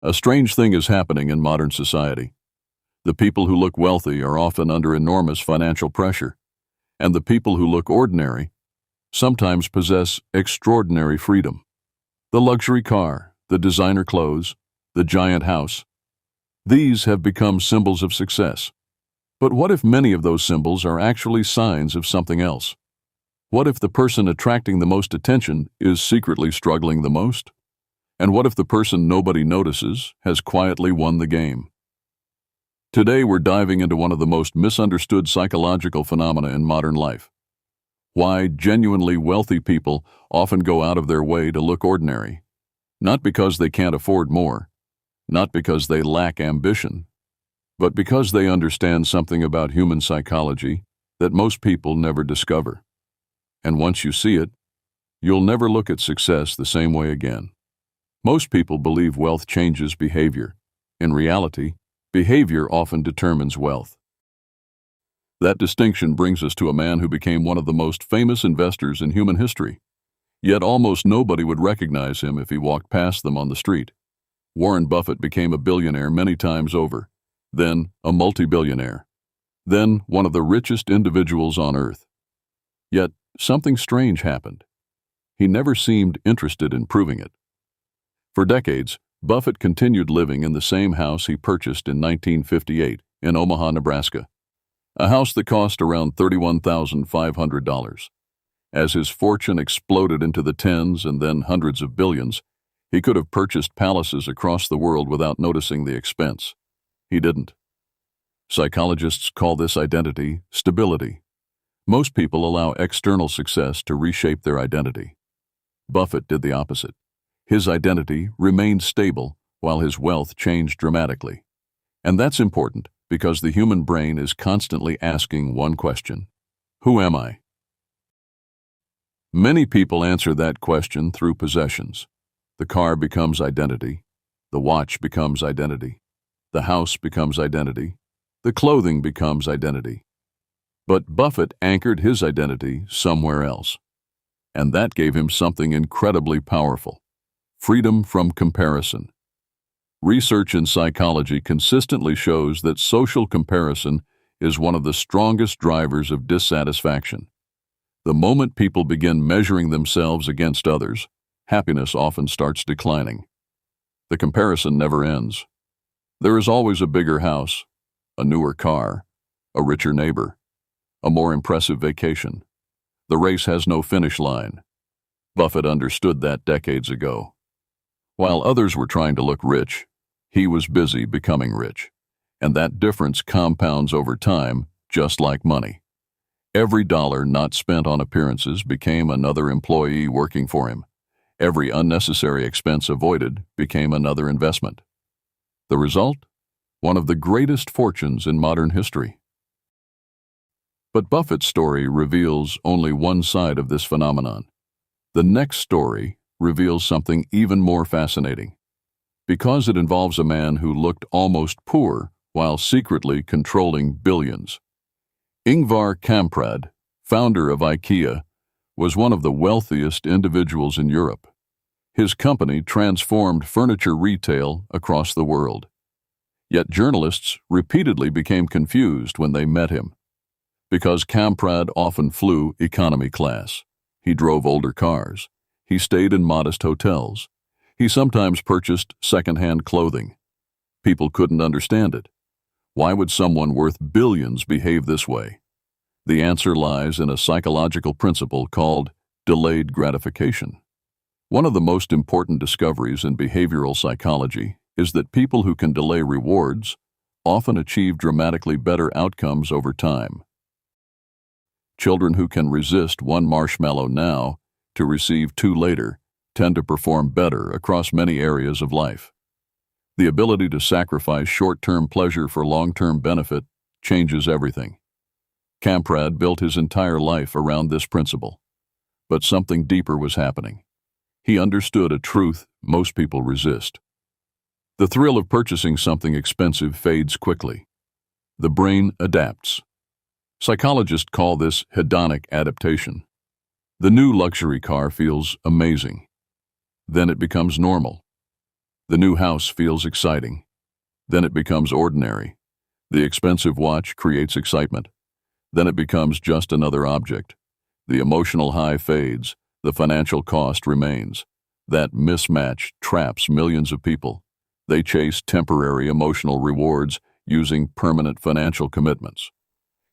A strange thing is happening in modern society. The people who look wealthy are often under enormous financial pressure, and the people who look ordinary sometimes possess extraordinary freedom. The luxury car, the designer clothes, the giant house, these have become symbols of success. But what if many of those symbols are actually signs of something else? What if the person attracting the most attention is secretly struggling the most? And what if the person nobody notices has quietly won the game? Today we're diving into one of the most misunderstood psychological phenomena in modern life. Why genuinely wealthy people often go out of their way to look ordinary. Not because they can't afford more, not because they lack ambition, but because they understand something about human psychology that most people never discover. And once you see it, you'll never look at success the same way again. Most people believe wealth changes behavior. In reality, behavior often determines wealth. That distinction brings us to a man who became one of the most famous investors in human history. Yet almost nobody would recognize him if he walked past them on the street. Warren Buffett became a billionaire many times over, then a multi-billionaire, then one of the richest individuals on earth. Yet something strange happened. He never seemed interested in proving it. For decades, Buffett continued living in the same house he purchased in 1958 in Omaha, Nebraska, a house that cost around $31,500. As his fortune exploded into the tens and then hundreds of billions, he could have purchased palaces across the world without noticing the expense. He didn't. Psychologists call this identity stability. Most people allow external success to reshape their identity. Buffett did the opposite. His identity remained stable while his wealth changed dramatically. And that's important because the human brain is constantly asking one question: who am I? Many people answer that question through possessions. The car becomes identity. The watch becomes identity. The house becomes identity. The clothing becomes identity. But Buffett anchored his identity somewhere else. And that gave him something incredibly powerful: freedom from comparison. Research in psychology consistently shows that social comparison is one of the strongest drivers of dissatisfaction. The moment people begin measuring themselves against others, happiness often starts declining. The comparison never ends. There is always a bigger house, a newer car, a richer neighbor, a more impressive vacation. The race has no finish line. Buffett understood that decades ago. While others were trying to look rich, he was busy becoming rich. And that difference compounds over time, just like money. Every dollar not spent on appearances became another employee working for him. Every unnecessary expense avoided became another investment. The result? One of the greatest fortunes in modern history. But Buffett's story reveals only one side of this phenomenon. The next story reveals something even more fascinating, because it involves a man who looked almost poor while secretly controlling billions. Ingvar Kamprad, founder of IKEA, was one of the wealthiest individuals in Europe. His company transformed furniture retail across the world. Yet journalists repeatedly became confused when they met him. Because Kamprad often flew economy class. He drove older cars. He stayed in modest hotels. He sometimes purchased second-hand clothing. People couldn't understand it. Why would someone worth billions behave this way? The answer lies in a psychological principle called delayed gratification. One of the most important discoveries in behavioral psychology is that people who can delay rewards often achieve dramatically better outcomes over time. Children who can resist one marshmallow now to receive two later tend to perform better across many areas of life. The ability to sacrifice short-term pleasure for long-term benefit changes everything. Kamprad built his entire life around this principle. But something deeper was happening. He understood a truth most people resist. The thrill of purchasing something expensive fades quickly. The brain adapts. Psychologists call this hedonic adaptation. The new luxury car feels amazing. Then it becomes normal. The new house feels exciting. Then it becomes ordinary. The expensive watch creates excitement. Then it becomes just another object. The emotional high fades. The financial cost remains. That mismatch traps millions of people. They chase temporary emotional rewards using permanent financial commitments.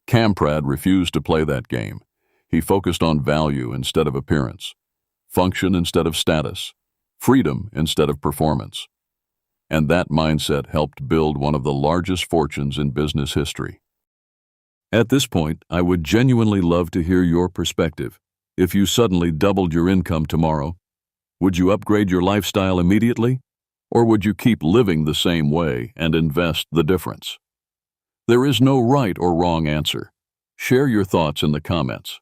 Camprad refused to play that game. He focused on value instead of appearance, function instead of status, freedom instead of performance. And that mindset helped build one of the largest fortunes in business history. At this point, I would genuinely love to hear your perspective. If you suddenly doubled your income tomorrow, would you upgrade your lifestyle immediately? Or would you keep living the same way and invest the difference? There is no right or wrong answer. Share your thoughts in the comments.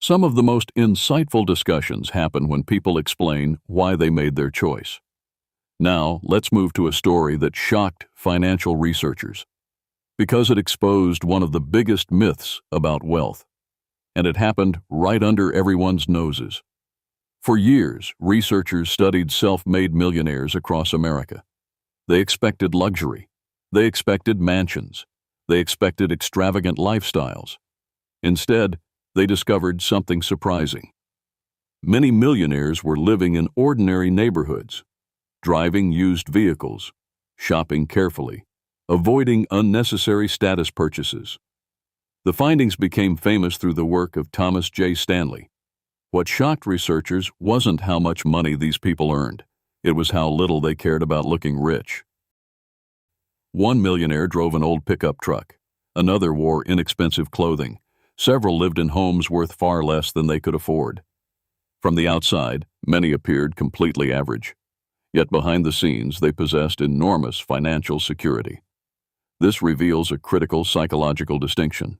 Some of the most insightful discussions happen when people explain why they made their choice. Now, let's move to a story that shocked financial researchers because it exposed one of the biggest myths about wealth, and it happened right under everyone's noses. For years, researchers studied self-made millionaires across America. They expected luxury. They expected mansions. They expected extravagant lifestyles. Instead, they discovered something surprising. Many millionaires were living in ordinary neighborhoods, driving used vehicles, shopping carefully, avoiding unnecessary status purchases. The findings became famous through the work of Thomas J. Stanley. What shocked researchers wasn't how much money these people earned. It was how little they cared about looking rich. One millionaire drove an old pickup truck. Another wore inexpensive clothing. Several lived in homes worth far less than they could afford. From the outside, many appeared completely average. Yet behind the scenes, they possessed enormous financial security. This reveals a critical psychological distinction.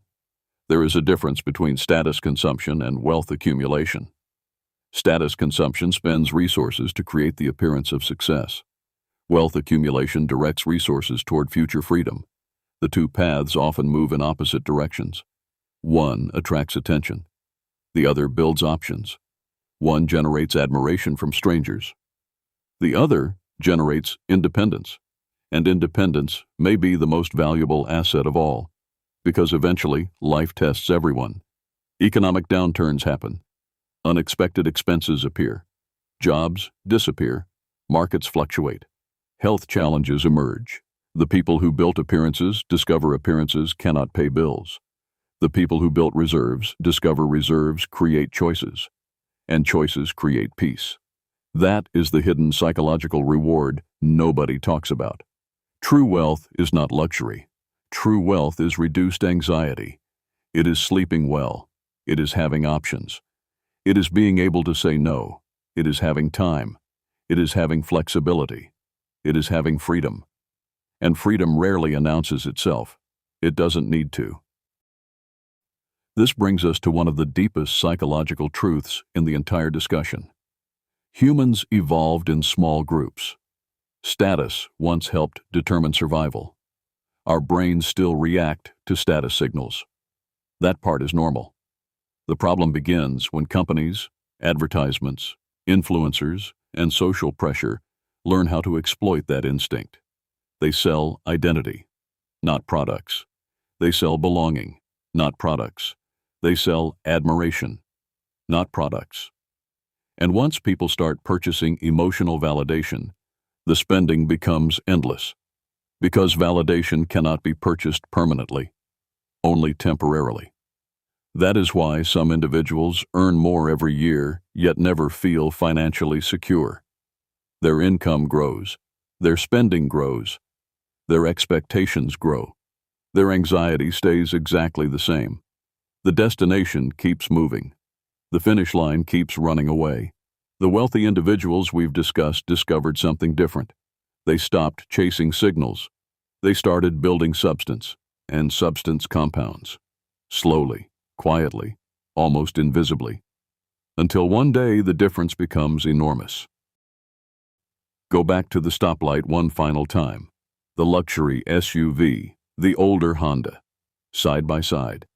There is a difference between status consumption and wealth accumulation. Status consumption spends resources to create the appearance of success. Wealth accumulation directs resources toward future freedom. The two paths often move in opposite directions. One attracts attention. The other builds options. One generates admiration from strangers. The other generates independence. And independence may be the most valuable asset of all, because eventually life tests everyone. Economic downturns happen. Unexpected expenses appear. Jobs disappear. Markets fluctuate. Health challenges emerge. The people who built appearances discover appearances cannot pay bills. The people who built reserves discover reserves create choices, and choices create peace. That is the hidden psychological reward nobody talks about. True wealth is not luxury. True wealth is reduced anxiety. It is sleeping well. It is having options. It is being able to say no. It is having time. It is having flexibility. It is having freedom. And freedom rarely announces itself. It doesn't need to. This brings us to one of the deepest psychological truths in the entire discussion. Humans evolved in small groups. Status once helped determine survival. Our brains still react to status signals. That part is normal. The problem begins when companies, advertisements, influencers, and social pressure learn how to exploit that instinct. They sell identity, not products. They sell belonging, not products. They sell admiration, not products. And once people start purchasing emotional validation, the spending becomes endless, because validation cannot be purchased permanently, only temporarily. That is why some individuals earn more every year, yet never feel financially secure. Their income grows, their spending grows, their expectations grow, their anxiety stays exactly the same. The destination keeps moving. The finish line keeps running away. The wealthy individuals we've discussed discovered something different. They stopped chasing signals. They started building substance, and substance compounds. Slowly, quietly, almost invisibly. Until one day the difference becomes enormous. Go back to the stoplight one final time. The luxury SUV, the older Honda. Side by side.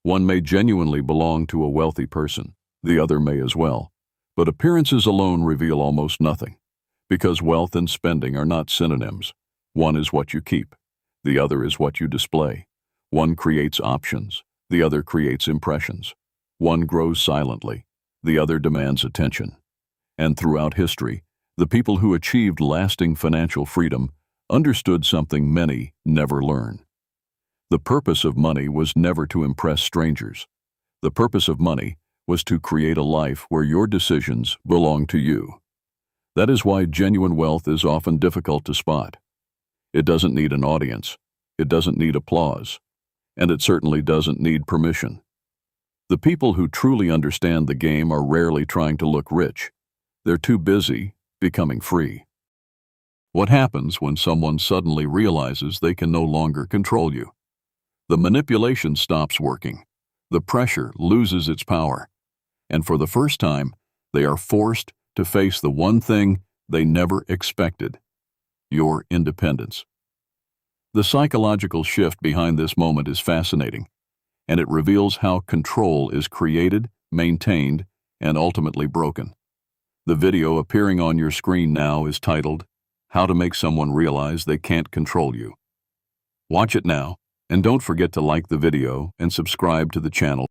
One may genuinely belong to a wealthy person. The other may as well. But appearances alone reveal almost nothing. Because wealth and spending are not synonyms. One is what you keep. The other is what you display. One creates options. The other creates impressions. One grows silently. The other demands attention. And throughout history, the people who achieved lasting financial freedom understood something many never learn. The purpose of money was never to impress strangers. The purpose of money was to create a life where your decisions belong to you. That is why genuine wealth is often difficult to spot. It doesn't need an audience. It doesn't need applause. And it certainly doesn't need permission. The people who truly understand the game are rarely trying to look rich. They're too busy becoming free. What happens when someone suddenly realizes they can no longer control you? The manipulation stops working. The pressure loses its power. And for the first time, they are forced to face the one thing they never expected: your independence. The psychological shift behind this moment is fascinating, and it reveals how control is created, maintained, and ultimately broken. The video appearing on your screen now is titled, "How to Make Someone Realize They Can't Control You." Watch it now, and don't forget to like the video and subscribe to the channel